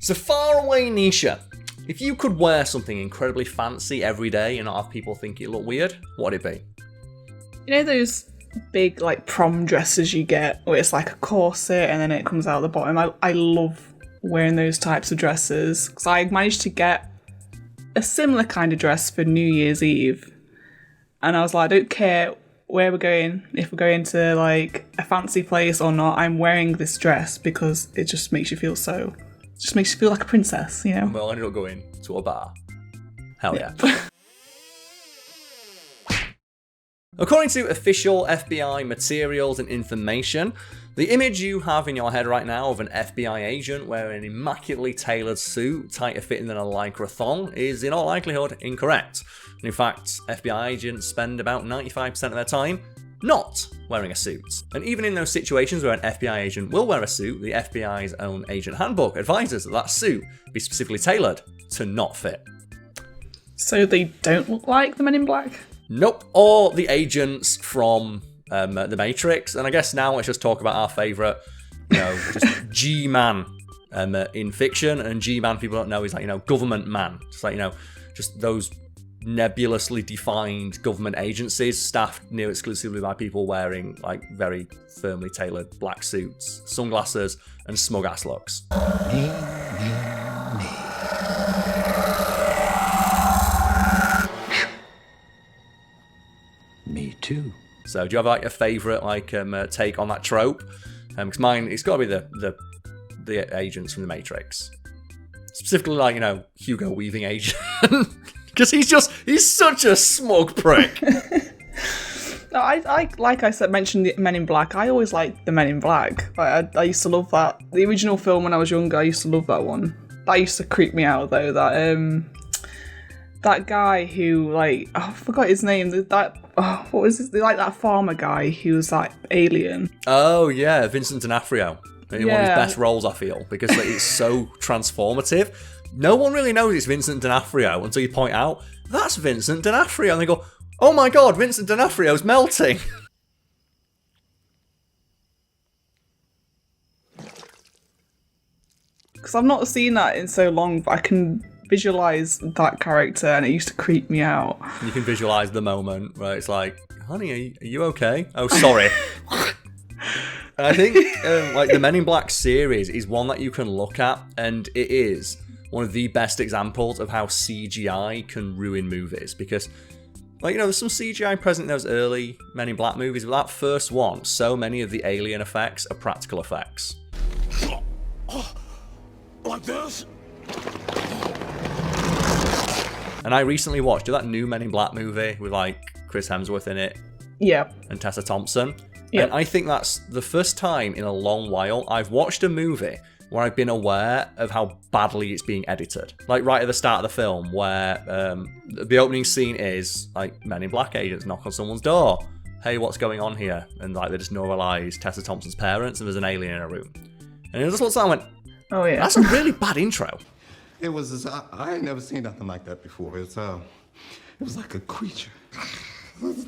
So far away, Nisha. If you could wear something incredibly fancy every day and not have people think it look weird, what would it be? You know those big like prom dresses you get where it's like a corset and then it comes out the bottom? I love wearing those types of dresses because I managed to get a similar kind of dress for New Year's Eve. And I was like, I don't care where we're going, if we're going to like a fancy place or not, I'm wearing this dress because it just makes you feel like a princess, you know? Well, I ended up going to a bar. Hell yeah. According to official FBI materials and information, the image you have in your head right now of an FBI agent wearing an immaculately tailored suit, tighter fitting than a lycra thong, is in all likelihood incorrect. In fact, FBI agents spend about 95% of their time not wearing a suit. And even in those situations where an FBI agent will wear a suit, the FBI's own agent handbook advises that that suit be specifically tailored to not fit. So they don't look like the Men in Black? Nope, or the agents from The Matrix. And I guess now let's just talk about our favourite, just G-Man in fiction. And G-Man, people don't know, is like, government man. Just like, just those nebulously defined government agencies staffed near exclusively by people wearing like very firmly tailored black suits, sunglasses, and smug-ass looks. Me too. So do you have like a favourite take on that trope? Because mine, it's got to be the agents from The Matrix. Specifically like, Hugo Weaving agent. Because he's such a smug prick. No, I like I said, mentioned the Men in Black. I always liked the Men in Black. I used to love that. The original film when I was younger, I used to love that one. That used to creep me out though. That guy who I forgot his name. What was his? Like that farmer guy who was like alien. Oh yeah, Vincent D'Onofrio. One of his best roles, I feel, because it's so transformative. No one really knows it's Vincent D'Onofrio until you point out, that's Vincent D'Onofrio. And they go, oh my god, Vincent D'Onofrio's melting. Because I've not seen that in so long, but I can visualise that character and it used to creep me out. You can visualise the moment where it's like, honey, are you okay? Oh, sorry. I think the Men in Black series is one that you can look at, and it is one of the best examples of how CGI can ruin movies. Because, there's some CGI present in those early Men in Black movies, but that first one, so many of the alien effects are practical effects. Like this? And I recently watched that new Men in Black movie with Chris Hemsworth in it. Yeah. And Tessa Thompson. Yeah. And I think that's the first time in a long while I've watched a movie where I've been aware of how badly it's being edited. Like right at the start of the film where the opening scene is Men in Black agents knock on someone's door. Hey, what's going on here? And they just normalize Tessa Thompson's parents and there's an alien in a room. And it just looks like I went, oh yeah, that's a really bad intro. It was, I had never seen nothing like that before. It was like a creature.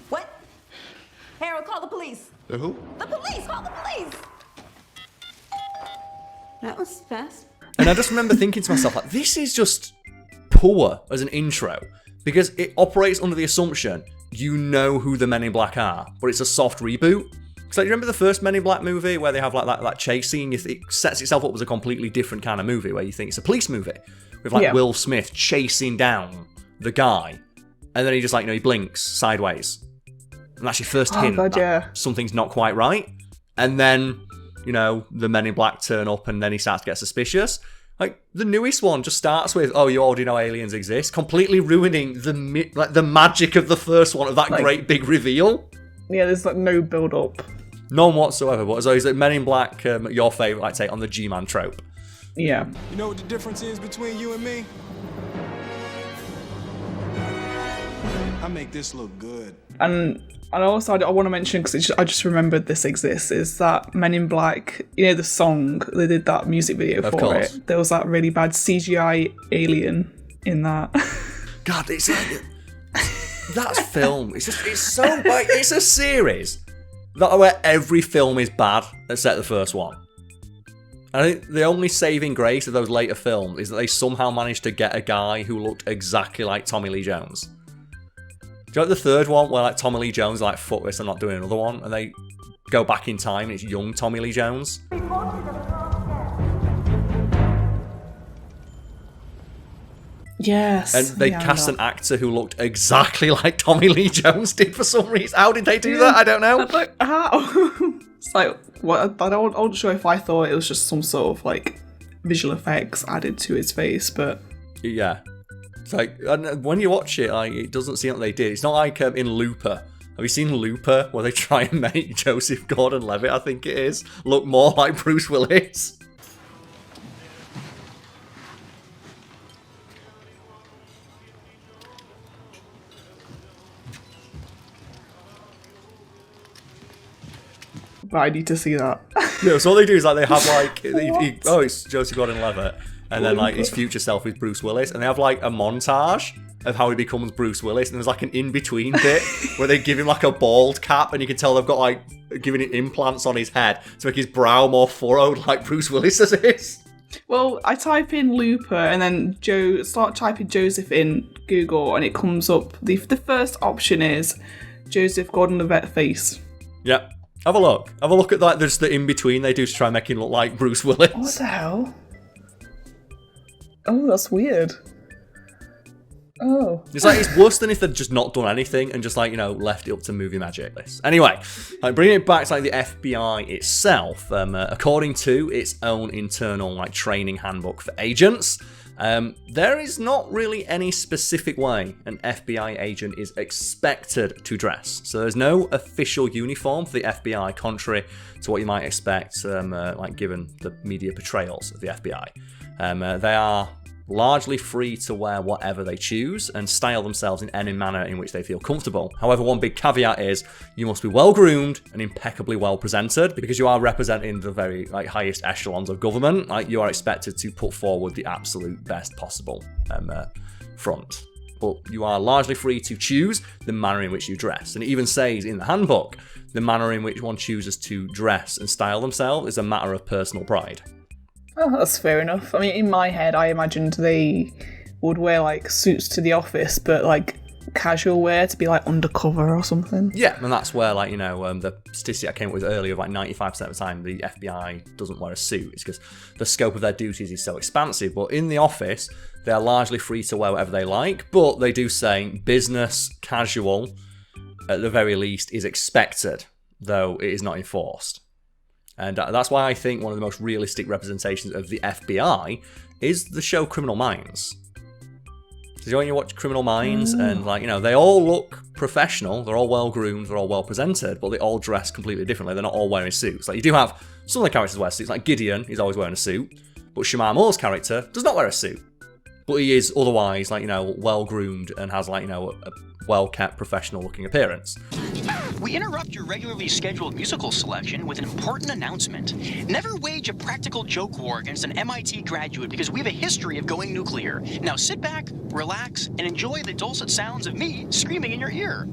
What? Harold, call the police. The who? The police, call the police. That was fast. And I just remember thinking to myself, this is just poor as an intro, because it operates under the assumption you know who the Men in Black are, but it's a soft reboot. Because you remember the first Men in Black movie where they have that chase scene? It sets itself up as a completely different kind of movie where you think it's a police movie with Will Smith chasing down the guy, and then he just he blinks sideways, and that's your first hint that something's not quite right. And then the Men in Black turn up, and then he starts to get suspicious. The newest one just starts with, oh, you already know aliens exist, completely ruining the magic of the first one, of that great big reveal. Yeah, there's no build up. None whatsoever. But so is it Men in Black your favourite take on the G-Man trope? Yeah. You know what the difference is between you and me? I make this look good. And also I want to mention, because I just remembered this exists, is that Men in Black, the song, they did that music video for it. There was that really bad CGI alien in that. God, it's that film. It's so bad. It's a series where every film is bad except the first one. I think the only saving grace of those later films is that they somehow managed to get a guy who looked exactly like Tommy Lee Jones. Do you like the third one where like Tommy Lee Jones is like, fuck this, I'm not doing another one, and they go back in time and it's young Tommy Lee Jones? Yes. And they cast an actor who looked exactly like Tommy Lee Jones did for some reason. How did they do that? I don't know. Like, how? It's like, what? I wasn't sure if I thought it was just some sort of like visual effects added to his face, but yeah, it's like when you watch it, like it doesn't seem like they did. It's not like in Looper. Have you seen Looper, where they try and make Joseph Gordon-Levitt, I think it is, look more like Bruce Willis? but I need to see that. No, so what they do is like they have like, it's Joseph Gordon-Levitt, and then like his future self is Bruce Willis, and they have like a montage of how he becomes Bruce Willis, and there's like an in-between bit where they give him like a bald cap, and you can tell they've got like giving it implants on his head to make his brow more furrowed like Bruce Willis is. Well, I type in Looper and then start typing Joseph in Google, and it comes up. The first option is Joseph Gordon-Levitt face. Yeah. Have a look. Have a look at that. There's the in-between they do to try and make him look like Bruce Willis. What the hell? Oh, that's weird. Oh. It's like, it's worse than if they'd just not done anything and just like, left it up to movie magic. Anyway, like bringing it back to like the FBI itself, according to its own internal like training handbook for agents, there is not really any specific way an FBI agent is expected to dress. So there's no official uniform for the FBI, contrary to what you might expect, like given the media portrayals of the FBI. They are largely free to wear whatever they choose and style themselves in any manner in which they feel comfortable. However, one big caveat is you must be well groomed and impeccably well presented, because you are representing the very like highest echelons of government. Like you are expected to put forward the absolute best possible front. But you are largely free to choose the manner in which you dress. And it even says in the handbook, the manner in which one chooses to dress and style themselves is a matter of personal pride. Oh, that's fair enough. I mean, in my head, I imagined they would wear like suits to the office, but like casual wear to be like undercover or something. Yeah, and that's where like, the statistic I came up with earlier of like 95% of the time the FBI doesn't wear a suit. It's because the scope of their duties is so expansive. But in the office, they're largely free to wear whatever they like, but they do say business casual, at the very least, is expected, though it is not enforced. And that's why I think one of the most realistic representations of the FBI is the show Criminal Minds. So when you watch Criminal Minds and like, they all look professional, they're all well groomed, they're all well presented, but they all dress completely differently. They're not all wearing suits. Like you do have some of the characters wear suits, like Gideon, he's always wearing a suit, but Shamar Moore's character does not wear a suit. But he is otherwise like, well groomed and has like, a well-kept, professional-looking appearance. We interrupt your regularly scheduled musical selection with an important announcement. Never wage a practical joke war against an MIT graduate because we have a history of going nuclear. Now sit back, relax, and enjoy the dulcet sounds of me screaming in your ear.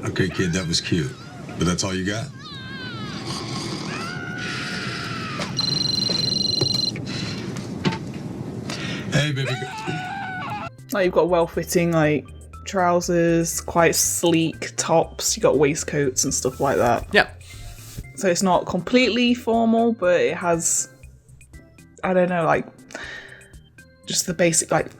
Okay, kid, that was cute. But that's all you got? Hey, baby. Like you've got well-fitting like trousers, quite sleek tops. You got waistcoats and stuff like that. Yeah. So it's not completely formal, but it has, I don't know, like just the basic like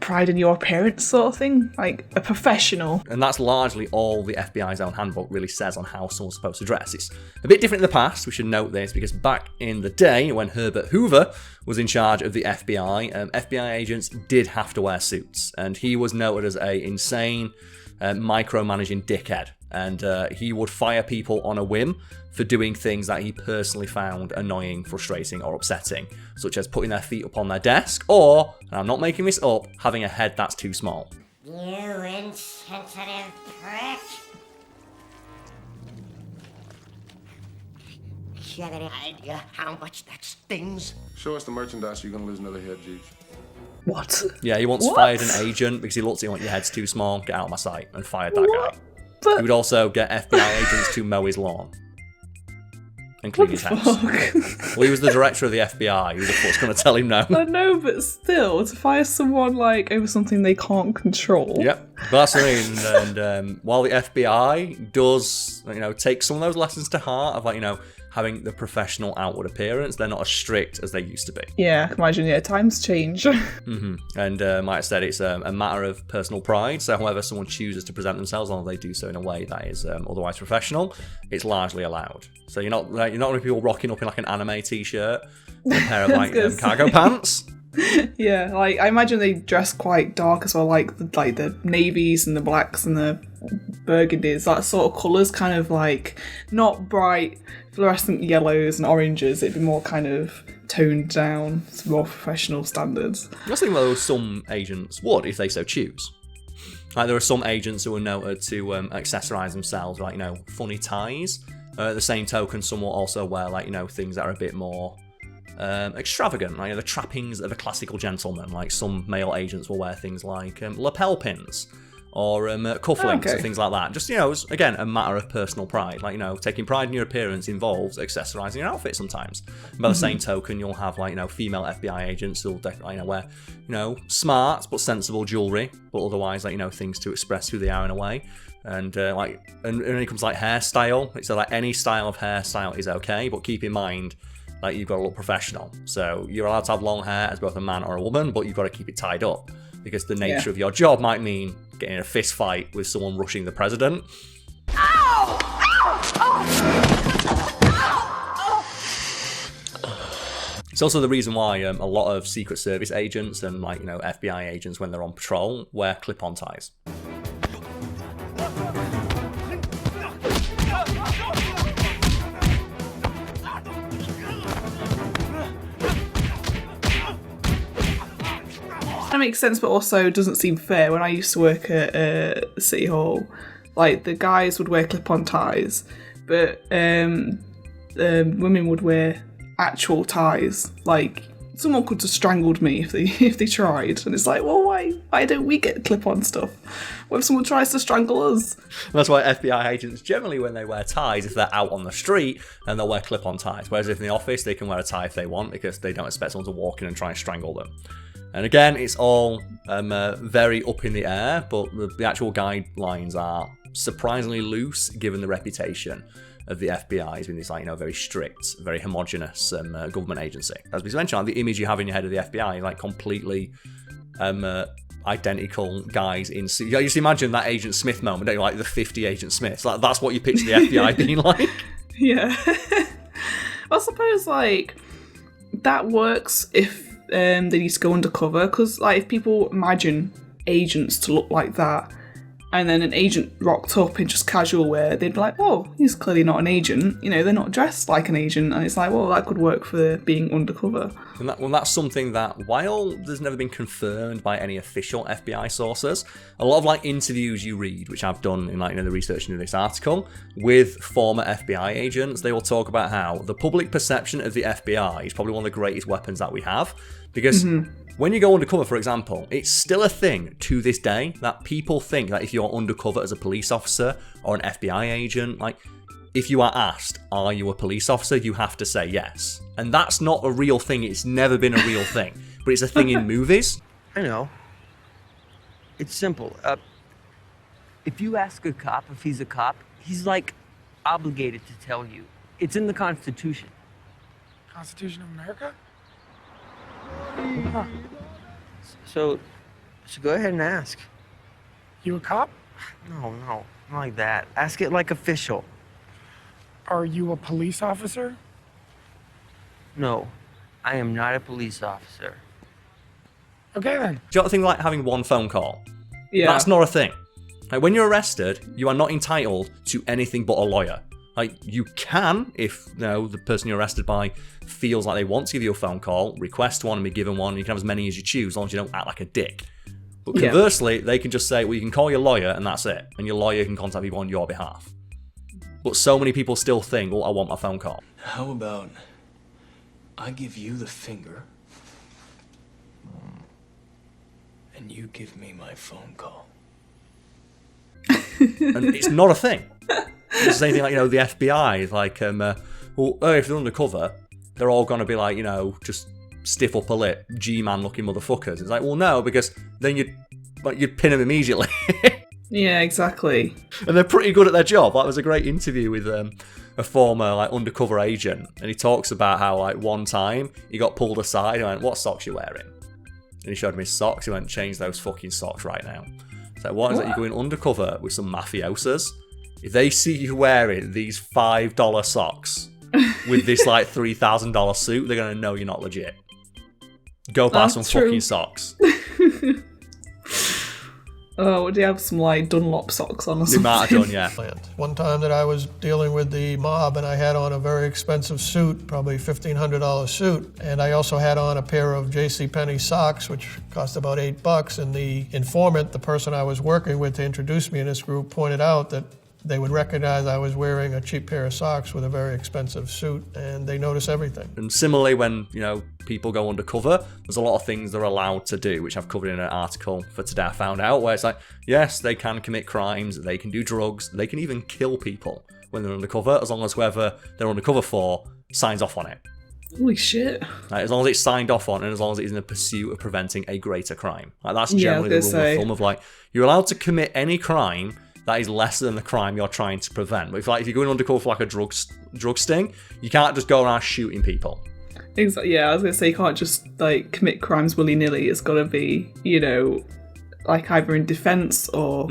pride in your appearance sort of thing, like a professional. And that's largely all the FBI's own handbook really says on how someone's supposed to dress. It's a bit different in the past, we should note this, because back in the day when Herbert Hoover was in charge of the FBI, FBI agents did have to wear suits, and he was noted as a insane, micromanaging dickhead, and he would fire people on a whim for doing things that he personally found annoying, frustrating, or upsetting, such as putting their feet up on their desk, or, and I'm not making this up, having a head that's too small. You insensitive prick. You have any idea how much that stings? Show us the merchandise, you're gonna lose another head, Jeeves. What? Yeah, he once fired an agent because he looked at him like, your head's too small, get out of my sight, and fired that guy. But He would also get FBI agents to mow his lawn. and clean his house. Well, he was the director of the FBI. Who the fuck's going to tell him no? I know, but still, to fire someone like over something they can't control. Yep, but that's the thing. And while the FBI does, take some of those lessons to heart of having the professional outward appearance, they're not as strict as they used to be. Yeah, I can imagine. Times change. And like I said, it's a matter of personal pride. So however someone chooses to present themselves, long as they do so in a way that is otherwise professional, it's largely allowed. So you're not going to people rocking up in an anime t-shirt, and a pair of cargo pants. Yeah, I imagine they dress quite dark as well, like the navies and the blacks and the burgundies. That sort of colours, kind of not bright fluorescent yellows and oranges. It'd be more kind of toned down to more professional standards. I think though some agents would, if they so choose. There are some agents who are noted to accessorise themselves, funny ties. At the same token, some will also wear things that are a bit more extravagant, the trappings of a classical gentleman. Like some male agents will wear things like lapel pins or cufflinks and things like that. Just, again, a matter of personal pride. Taking pride in your appearance involves accessorising your outfit sometimes. And by the same token, you'll have female FBI agents who'll wear smart but sensible jewellery, but otherwise things to express who they are in a way. And and when it comes to hairstyle, it's any style of hairstyle is okay, but keep in mind you've got to look professional. So you're allowed to have long hair as both a man or a woman, but you've got to keep it tied up because the nature of your job might mean getting in a fist fight with someone rushing the president. Ow! Ow! It's also the reason why a lot of Secret Service agents and FBI agents, when they're on patrol, wear clip-on ties. That makes sense, but also doesn't seem fair. When I used to work at City Hall, the guys would wear clip-on ties, but women would wear actual ties. Someone could have strangled me if they tried, and it's well, why don't we get clip-on stuff? What if someone tries to strangle us? That's why FBI agents generally, when they wear ties, if they're out on the street, then they'll wear clip-on ties. Whereas if in the office, they can wear a tie if they want, because they don't expect someone to walk in and try and strangle them. And again, it's all very up in the air, but the actual guidelines are surprisingly loose, given the reputation of the FBI as being this very strict, very homogenous government agency. As we mentioned, the image you have in your head of the FBI, completely identical guys in suits. You just imagine that Agent Smith moment, don't you? The 50 Agent Smiths. That's what you picture the FBI being like. Yeah. I suppose that works if they need to go undercover, because if people imagine agents to look like that, and then an agent rocked up in just casual wear, they'd be oh, he's clearly not an agent. They're not dressed like an agent, and it's well, that could work for being undercover. And that's something that, while there's never been confirmed by any official FBI sources, a lot of interviews you read, which I've done in the research into this article, with former FBI agents, they will talk about how the public perception of the FBI is probably one of the greatest weapons that we have, because when you go undercover, for example, it's still a thing to this day that people think that if you're undercover as a police officer or an FBI agent, if you are asked, are you a police officer, you have to say yes. And that's not a real thing. It's never been a real thing. But it's a thing in movies. I know. It's simple. If you ask a cop if he's a cop, he's obligated to tell you. It's in the Constitution. Constitution of America? Huh. So go ahead and ask. You a cop? No, not like that. Ask it like official. Are you a police officer? No, I am not a police officer. Okay then. Do you not think having one phone call? Yeah. That's not a thing. When you're arrested, you are not entitled to anything but a lawyer. You can, if the person you're arrested by feels like they want to give you a phone call, request one and be given one. You can have as many as you choose, as long as you don't act like a dick. But conversely, they can just say, well, you can call your lawyer and that's it. And your lawyer can contact people on your behalf. But so many people still think, I want my phone call. How about I give you the finger and you give me my phone call? And it's not a thing. It's the same thing the FBI is well, if they're undercover, they're all going to be like, you know, just stiff upper lip, G-man looking motherfuckers. It's like, well, no, because then you'd pin them immediately. Yeah, exactly. And they're pretty good at their job. That was a great interview with a former like undercover agent, and he talks about how like one time he got pulled aside and went, "What socks you wearing?" And he showed him his socks. He went, "Change those fucking socks right now." So what is it? You're going undercover with some mafiosos. If they see you wearing these $5 socks with this like $3,000 suit, they're gonna know you're not legit. Go buy some fucking socks. Oh, would you have some like Dunlop socks on or something? You might have done, yeah. One time that I was dealing with the mob and I had on a very expensive suit, probably $1,500 suit, and I also had on a pair of JCPenney socks, which cost about $8, and the informant, the person I was working with to introduce me in this group, pointed out that they would recognize I was wearing a cheap pair of socks with a very expensive suit, and they notice everything. And similarly, when, you know, people go undercover, there's a lot of things they're allowed to do, which I've covered in an article for today I found out, where it's like, yes, they can commit crimes, they can do drugs, they can even kill people when they're undercover, as long as whoever they're undercover for signs off on it. Holy shit. Like, as long as it's signed off on, and as long as it is in the pursuit of preventing a greater crime. Like, that's generally the rule of thumb of, like, you're allowed to commit any crime that is lesser than the crime you're trying to prevent. But if you're going undercover for like a drug sting, you can't just go around shooting people. Exactly. Yeah, I was gonna say you can't just like commit crimes willy nilly. It's got to be, you know, like either in defense or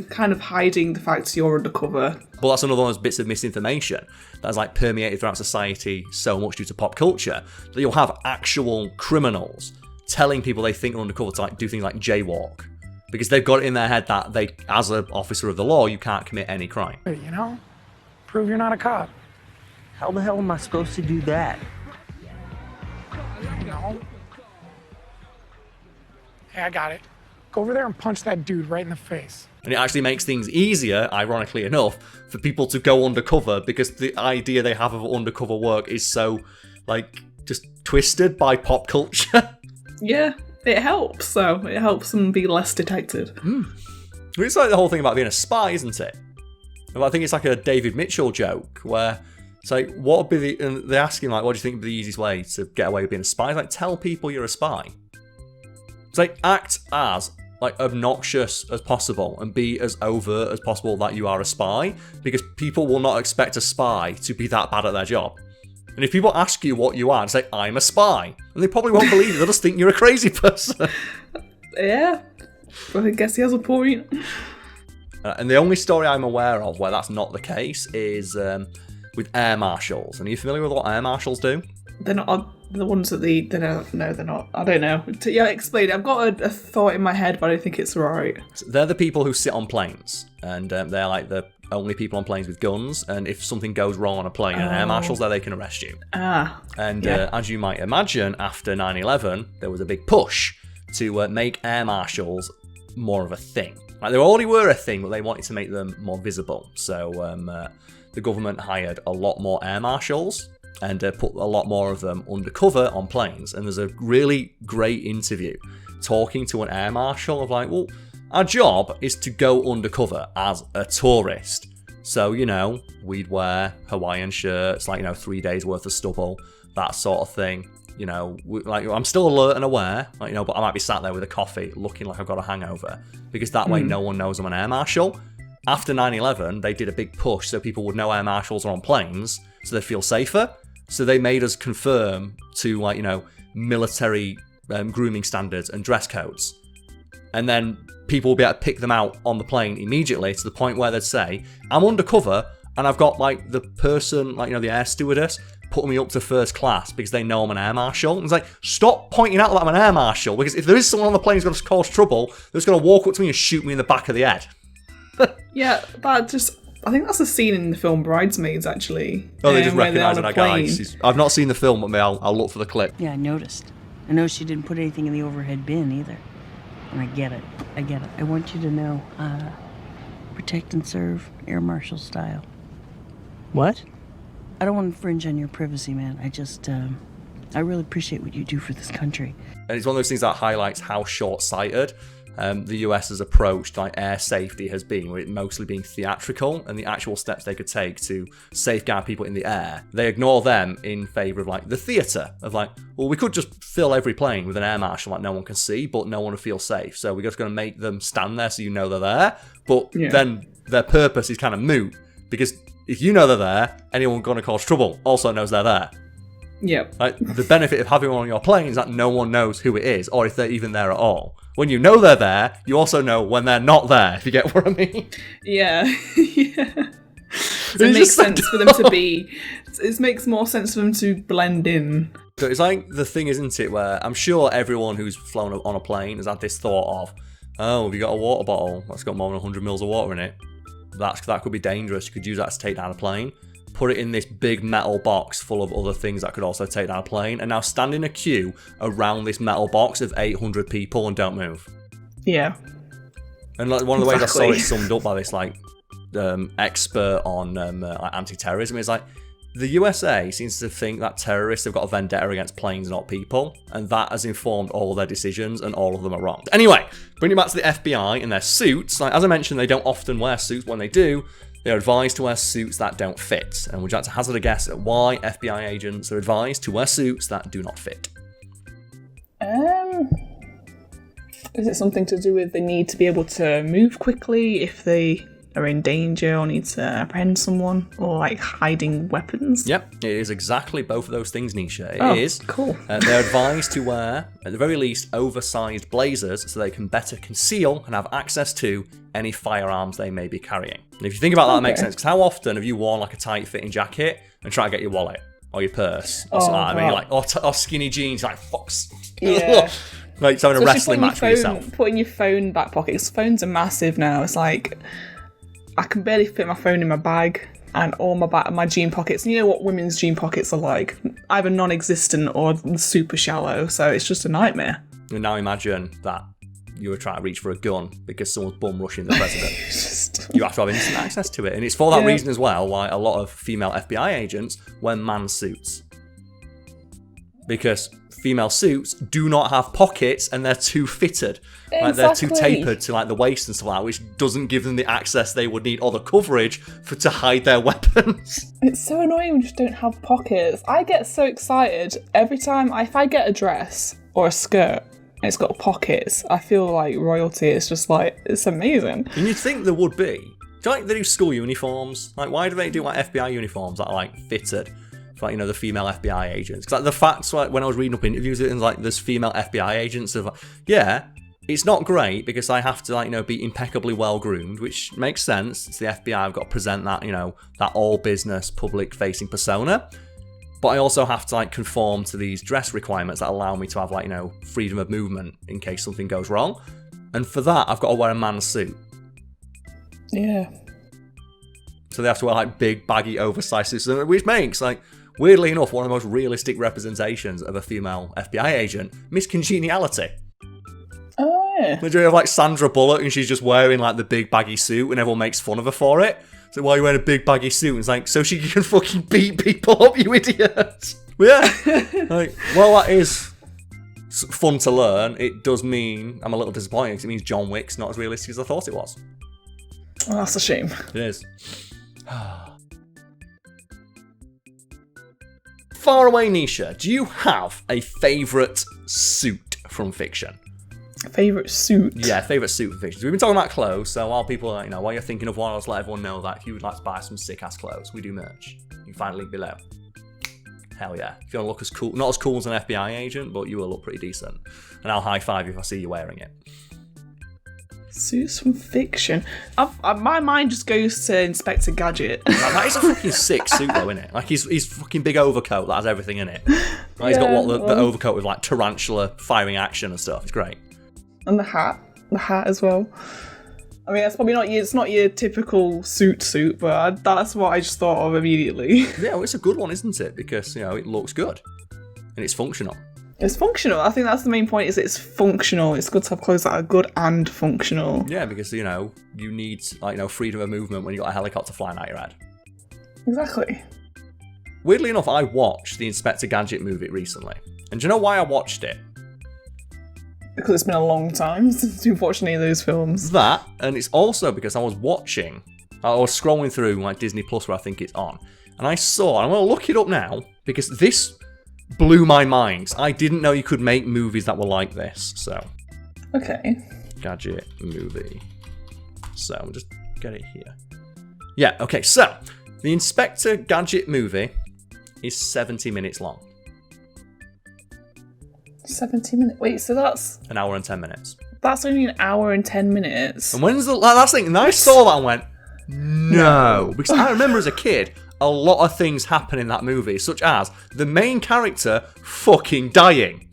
kind of hiding the fact you're undercover. But that's another one of those bits of misinformation that's like permeated throughout society so much due to pop culture that you'll have actual criminals telling people they think they're undercover to like do things like jaywalk. Because they've got it in their head that they, as an officer of the law, you can't commit any crime. You know, prove you're not a cop. How the hell am I supposed to do that? No. Hey, I got it. Go over there and punch that dude right in the face. And it actually makes things easier, ironically enough, for people to go undercover because the idea they have of undercover work is so, like, just twisted by pop culture. Yeah. It helps, so it helps them be less detected. It's like the whole thing about being a spy, isn't it? I think it's like a David Mitchell joke where it's like, what would be and they ask him like, what do you think would be the easiest way to get away with being a spy? It's like, tell people you're a spy. It's like, act as like obnoxious as possible and be as overt as possible that you are a spy, because people will not expect a spy to be that bad at their job. And if people ask you what you are, say, I'm a spy. And they probably won't believe you. They'll just think you're a crazy person. Yeah. But I guess he has a point. And the only story I'm aware of where that's not the case is with air marshals. And are you familiar with what air marshals do? They're not the ones that no, they're not. I don't know. Yeah, explain it. I've got a thought in my head, but I don't think it's right. So they're the people who sit on planes. And they're like the only people on planes with guns, and if something goes wrong on a plane and air marshals there, they can arrest you. And as you might imagine, after 9/11, there was a big push to make air marshals more of a thing. Like, they already were a thing, but they wanted to make them more visible. So the government hired a lot more air marshals and put a lot more of them undercover on planes. And there's a really great interview talking to an air marshal of like, well, our job is to go undercover as a tourist. So, you know, we'd wear Hawaiian shirts, like, you know, 3 days worth of stubble, that sort of thing. You know, like, I'm still alert and aware, like, you know, but I might be sat there with a coffee looking like I've got a hangover, because that way no one knows I'm an air marshal. After 9/11, they did a big push so people would know air marshals are on planes, so they feel safer. So they made us conform to, like, you know, military grooming standards and dress codes. And then people will be able to pick them out on the plane immediately, to the point where they'd say, I'm undercover and I've got like the person, like, you know, the air stewardess putting me up to first class because they know I'm an air marshal. And it's like, stop pointing out that I'm an air marshal, because if there is someone on the plane who's going to cause trouble, they're just going to walk up to me and shoot me in the back of the head. Yeah, I think that's a scene in the film Bridesmaids, actually. Oh, they just recognise that guy. I've not seen the film, but maybe I'll look for the clip. Yeah, I noticed. I know she didn't put anything in the overhead bin either. And I get it. I want you to know, protect and serve, Air Marshal style. What? I don't want to infringe on your privacy, man. I really appreciate what you do for this country. And it's one of those things that highlights how short-sighted the US's approach to like air safety has been, with it mostly being theatrical, and the actual steps they could take to safeguard people in the air, they ignore them in favour of like the theatre of like, well, we could just fill every plane with an air marshal like no one can see, but no one will feel safe. So we're just going to make them stand there so you know they're there. But then their purpose is kind of moot, because if you know they're there, anyone going to cause trouble also knows they're there. Yep. Like, the benefit of having one on your plane is that no one knows who it is, or if they're even there at all. When you know they're there, you also know when they're not there, if you get what I mean. Yeah. Yeah. So it makes sense for them to be... It makes more sense for them to blend in. So it's like the thing, isn't it, where I'm sure everyone who's flown on a plane has had this thought of, oh, have you got a water bottle that's got more than 100 mils of water in it? That could be dangerous. You could use that to take down a plane. Put it in this big metal box full of other things that could also take down a plane, and now stand in a queue around this metal box of 800 people and don't move. Yeah. And like one of the ways I saw it summed up by this like expert on anti-terrorism is like, the USA seems to think that terrorists have got a vendetta against planes, not people, and that has informed all their decisions, and all of them are wrong. Anyway, bringing it back to the FBI and their suits, like as I mentioned, they don't often wear suits. When they do, they're advised to wear suits that don't fit. And would you like to hazard a guess at why FBI agents are advised to wear suits that do not fit? Is it something to do with the need to be able to move quickly if they are in danger or need to apprehend someone, or like hiding weapons? Yep, it is exactly both of those things, Nisha. It is. Cool. They're advised to wear, at the very least, oversized blazers so they can better conceal and have access to any firearms they may be carrying. And if you think about that, it makes sense, because how often have you worn like a tight-fitting jacket and try to get your wallet or your purse or something like that? I mean, like, or skinny jeans, like, fucks. Yeah. Like it's having a wrestling match with yourself. Putting your phone back pocket, because phones are massive now. It's like, I can barely fit my phone in my bag and all my jean pockets. And you know what women's jean pockets are like? Either non-existent or super shallow, so it's just a nightmare. And now imagine that you were trying to reach for a gun because someone's bum rushing the president. You have to have instant access to it. And it's for that reason as well why a lot of female FBI agents wear man suits. Because female suits do not have pockets and they're too fitted. Exactly. Like they're too tapered to like the waist and stuff like that, which doesn't give them the access they would need or the coverage to hide their weapons. It's so annoying when you just don't have pockets. I get so excited every time if I get a dress or a skirt and it's got pockets, I feel like royalty. It's just like, it's amazing. And you'd think there would be. Do you like they do school uniforms? Like, why do they do like FBI uniforms that are like fitted? Like, you know, the female FBI agents. Because like the facts, like when I was reading up interviews, and like there's female FBI agents of, yeah, it's not great because I have to like, you know, be impeccably well groomed, which makes sense. It's the FBI. I've got to present that, you know, that all business public facing persona. But I also have to like conform to these dress requirements that allow me to have like, you know, freedom of movement in case something goes wrong. And for that, I've got to wear a man's suit. Yeah. So they have to wear like big, baggy, oversized suits, which makes like, weirdly enough, one of the most realistic representations of a female FBI agent, Miss Congeniality. Oh, yeah. You have like Sandra Bullock and she's just wearing like the big baggy suit and everyone makes fun of her for it. So why are you wearing a big baggy suit? And it's like, so she can fucking beat people up, you idiot. Yeah. Like, well, that is fun to learn. It does mean I'm a little disappointed because it means John Wick's not as realistic as I thought it was. Well, that's a shame. It is. Far away, Nisha, do you have a favourite suit from fiction? Favourite suit? Yeah, favourite suit from fiction. So we've been talking about clothes, so while people, you know, while you're thinking of one, let's let everyone know that if you would like to buy some sick-ass clothes, we do merch. You can find a link below. Hell yeah. If you want to look as cool, not as cool as an FBI agent, but you will look pretty decent. And I'll high-five you if I see you wearing it. Suits from fiction. My mind just goes to Inspector Gadget. That is a fucking sick suit though, isn't it? Like his fucking big overcoat that has everything in it. Like, he's got the overcoat with like tarantula firing action and stuff. It's great. And the hat as well. I mean, that's probably not your typical suit, but that's what I just thought of immediately. Yeah, well, it's a good one, isn't it? Because, you know, it looks good and it's functional. It's functional. I think that's the main point, is it's functional. It's good to have clothes that are good and functional. Yeah, because, you know, you need, like, you know, freedom of movement when you've got a helicopter flying at your head. Exactly. Weirdly enough, I watched the Inspector Gadget movie recently. And do you know why I watched it? because it's been a long time since we've watched any of those films. That, and it's also because I was scrolling through like Disney Plus where I think it's on, and I saw, and I'm going to look it up now, because this blew my mind. I didn't know you could make movies that were like this, so. Okay. Gadget movie. So, we'll just get it here. Yeah, okay, so, the Inspector Gadget movie is 70 minutes long. 70 minutes? Wait, so that's... An hour and 10 minutes. That's only an hour and 10 minutes. And when's the last thing? And I saw that and went, no. Because I remember as a kid, a lot of things happen in that movie, such as the main character fucking dying.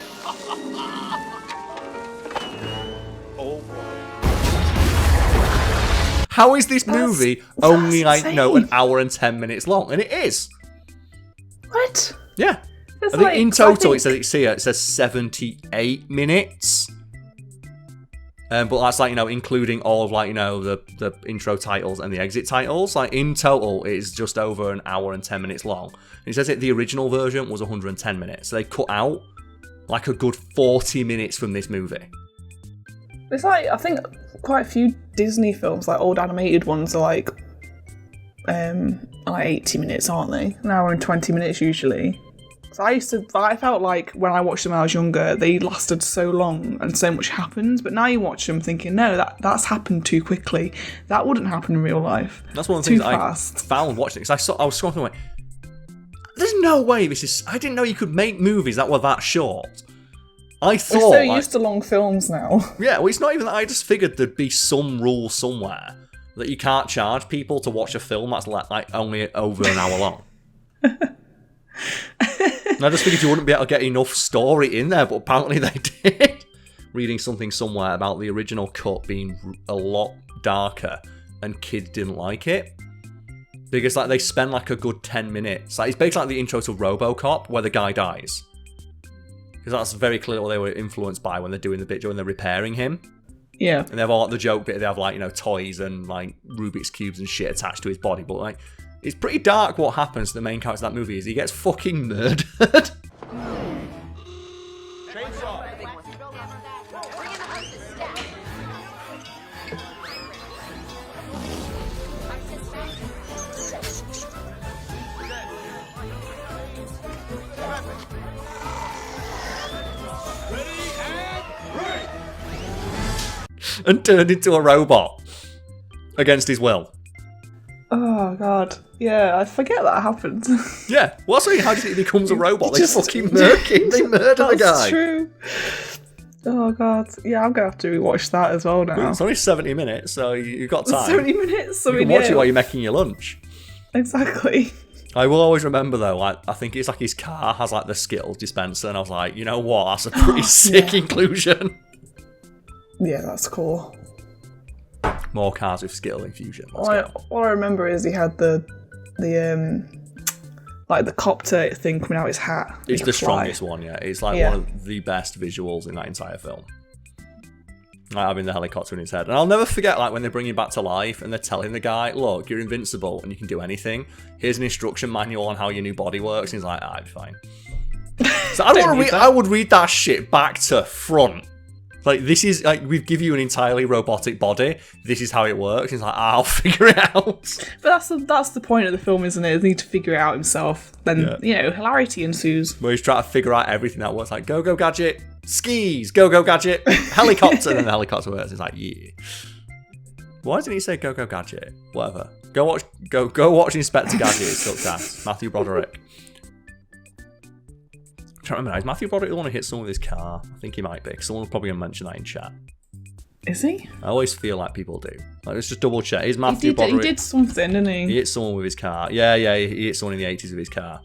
How is this movie only an hour and 10 minutes long? And it is. What? Yeah. I think in total it says 78 minutes. But that's like, including all of the intro titles and the exit titles. Like in total, it is just over an hour and 10 minutes long. And it says the original version was 110 minutes. So they cut out like a good 40 minutes from this movie. It's like, I think quite a few Disney films, like old animated ones, are like 80 minutes, aren't they? An hour and 20 minutes usually. So I felt like when I watched them when I was younger, they lasted so long and so much happened. But now you watch them thinking, no, that's happened too quickly. That wouldn't happen in real life. That's one of the things I found watching it. Because I was scrolling like, there's no way I didn't know you could make movies that were that short. I thought... We're so used to long films now. Yeah, well, it's not even that. I just figured there'd be some rule somewhere that you can't charge people to watch a film that's like only over an hour long. And I just figured you wouldn't be able to get enough story in there, but apparently they did. Reading something somewhere about the original cut being a lot darker and kids didn't like it. Because they spend a good 10 minutes. It's basically like the intro to RoboCop where the guy dies. Because that's very clearly what they were influenced by when they're doing the bit when they're repairing him. Yeah. And they have all the joke bit, they have toys and Rubik's Cubes and shit attached to his body. But it's pretty dark what happens to the main character of that movie is he gets fucking murdered. And turned into a robot against his will. Oh god, yeah, I forget that happened. Yeah, well, that's how do you think he becomes a robot? They fucking murder him. They murder the guy. That's true. Oh god, yeah, I'm gonna have to rewatch that as well now. It's only 70 minutes, so you've got time. 70 minutes. You can watch it while you're making your lunch. Exactly. I will always remember though, I think it's his car has the Skittles dispenser, and I was like, you know what? That's a pretty sick inclusion. Yeah, that's cool. More cars with Skittle infusion. All I remember is he had the copter thing coming out his hat. It's the strongest one, yeah. It's one of the best visuals in that entire film. Having the helicopter in his head. And I'll never forget when they bring him back to life and they're telling the guy, look, you're invincible and you can do anything. Here's an instruction manual on how your new body works. And he's like, I'd be fine. So I would read that shit back to front. This is we give you an entirely robotic body. This is how it works. He's like, I'll figure it out. But that's the point of the film, isn't it? They need to figure it out himself. Then hilarity ensues. Where he's trying to figure out everything that works. Go gadget, skis, go gadget, helicopter, and then the helicopter works. It's yeah. Why doesn't he say go gadget? Whatever. Go watch Inspector Gadget. It sucks ass. Matthew Broderick. I can't remember. Is Matthew Broderick the one who hit someone with his car? I think he might be. Someone's probably going to mention that in chat. Is he? I always feel like people do. Let's just double check. Is Matthew Broderick? He did something, didn't he? He hit someone with his car. Yeah, he hit someone in the 80s with his car.